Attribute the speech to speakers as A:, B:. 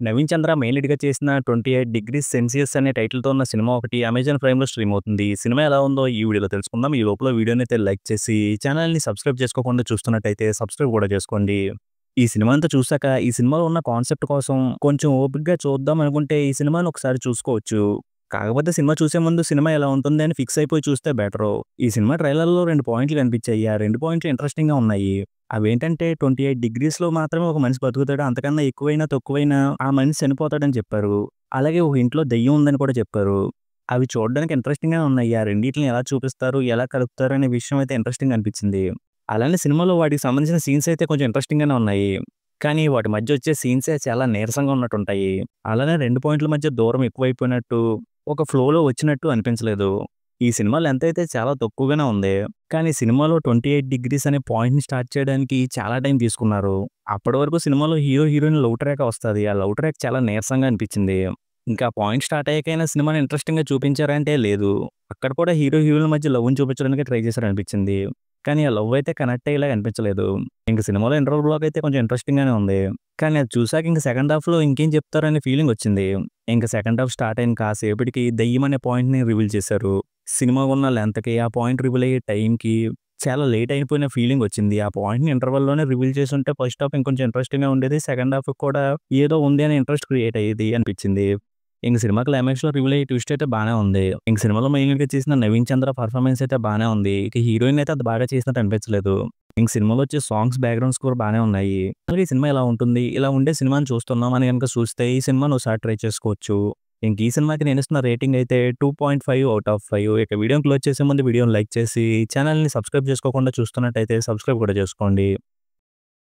A: నవీన్ చంద్ర main లీడ్‌గా చేసిన 28 degrees Celsius అనే టైటిల్‌తో ఉన్న సినిమా ఒకటి అమెజాన్ ప్రైమ్‌లో స్ట్రీమ్ అవుతుంది. ఈ సినిమా ఎలా ఉందో ఈ వీడియోలో తెలుసుకుందాం. ఈ లోపల వీడియోనైతే లైక్ చేసి ఛానెల్‌ని సబ్స్క్రైబ్ చేసుకోకుండా చూస్తున్నట్టయితే సబ్స్క్రైబ్ కూడా చేసుకోండి. ఈ సినిమా అంతా చూసాక ఈ సినిమాలో ఉన్న కాన్సెప్ట్ కోసం కొంచెం ఓపికగా చూద్దాం అనుకుంటే ఈ సినిమాని ఒకసారి చూసుకోవచ్చు. కాకపోతే సినిమా చూసే ముందు సినిమా ఎలా ఉంటుంది అని ఫిక్స్ అయిపోయి చూస్తే బెటరు. ఈ సినిమా ట్రైలర్‌లో 2 పాయింట్లు కనిపించాయి. ఆ 2 పాయింట్లు ఇంట్రెస్టింగ్‌గా ఉన్నాయి. అవేంటంటే 28 డిగ్రీస్‌లో మాత్రమే ఒక మనిషి బతుకుతాడు. అంతకన్నా ఎక్కువైనా, తక్కువైనా ఆ మనిషి చనిపోతాడని చెప్పారు. అలాగే ఒక ఇంట్లో దెయ్యం ఉందని కూడా చెప్పారు. అవి చూడడానికి ఇంట్రెస్టింగ్‌గానే ఉన్నాయి. ఆ రెండిటిని ఎలా చూపిస్తారు, ఎలా కలుపుతారు అనే విషయం అయితే ఇంట్రెస్టింగ్‌గా అనిపించింది. అలానే సినిమాలో వాటికి సంబంధించిన సీన్స్ అయితే కొంచెం ఇంట్రెస్టింగ్‌గానే ఉన్నాయి. కానీ వాటి మధ్య వచ్చే సీన్సే చాలా నీరసంగా ఉన్నట్టుంటాయి. అలానే 2 పాయింట్ల మధ్య దూరం ఎక్కువైపోయినట్టు, ఒక ఫ్లోలో వచ్చినట్టు అనిపించలేదు. ఈ సినిమా లెంత్ అయితే చాలా తక్కువగానే ఉంది. కానీ సినిమాలో 28 డిగ్రీస్ అనే పాయింట్‌ని స్టార్ట్ చేయడానికి చాలా టైం తీసుకున్నారు. అప్పటి వరకు సినిమాలో హీరో, హీరోయిన్ లవ్ ట్రాక్ వస్తది. ఆ లవ్ ట్రాక్ చాలా నీరసంగా అనిపించింది. ఇంకా పాయింట్ స్టార్ట్ అయ్యాకైనా సినిమాని ఇంట్రెస్టింగ్‌గా చూపించారా అంటే లేదు. అక్కడ కూడా హీరో, హీరోయిన్‌ల మధ్య లవ్‌ని చూపించడానికే ట్రై చేశారనిపించింది. కానీ ఆ లవ్ అయితే కనెక్ట్ అయ్యేలాగా అనిపించలేదు. ఇంక సినిమాలో ఇంటర్వల్ బ్లాక్ అయితే కొంచెం ఇంట్రెస్టింగ్‌గానే ఉంది. కానీ అది చూసాక ఇంక సెకండ్ హాఫ్‌లో ఇంకేం చెప్తారనే ఫీలింగ్ వచ్చింది. ఇంక సెకండ్ హాఫ్ స్టార్ట్ అయిన కాసేపటికి దెయ్యం అనే పాయింట్‌ని రివీల్ చేశారు. సినిమా ఉన్న లెంత్‌కి ఆ పాయింట్ రివీల్ అయ్యే టైంకి చాలా లేట్ అయిపోయిన ఫీలింగ్ వచ్చింది. ఆ పాయింట్‌ని ఇంటర్వల్‌లోనే రివీల్ చేసుంటే ఫస్ట్ హాఫ్ ఇంకొంచెం ఇంట్రెస్టింగ్‌గా ఉండేది. సెకండ్ హాఫ్ కూడా ఏదో ఉంది అనే ఇంట్రెస్ట్ క్రియేట్ అయ్యేది అనిపించింది. ఇంక సినిమా క్లైమాక్స్‌లో రివీల్ అయ్యే ట్విస్ట్ అయితే బానే ఉంది. ఇంక సినిమాలో మెయిన్‌గా చేసిన నవీన్ చంద్ర పర్ఫార్మెన్స్ అయితే బానే ఉంది. ఇక హీరోయిన్ అయితే అంత బాగా చేసినట్టు అనిపించలేదు. ఇంక సినిమాలో వచ్చే సాంగ్స్, బ్యాక్‌గ్రౌండ్ స్కోర్ బానే ఉన్నాయి. అలాగే ఈ సినిమా ఎలా ఉంటుంది? ఇలా ఉండే సినిమాని చూస్తున్నాం అని గనుక చూస్తే ఈ సినిమాని ఒకసారి ట్రై చేసుకోవచ్చు. ఇంక ఈ సినిమాకి నేనిస్తున్న రేటింగ్ అయితే 2.5/5. ఇక వీడియోని క్లోజ్ చేసే ముందు వీడియోని లైక్ చేసి ఛానెల్‌ని సబ్స్క్రైబ్ చేసుకోకుండా చూస్తున్నట్టయితే సబ్స్క్రైబ్ కూడా చేసుకోండి.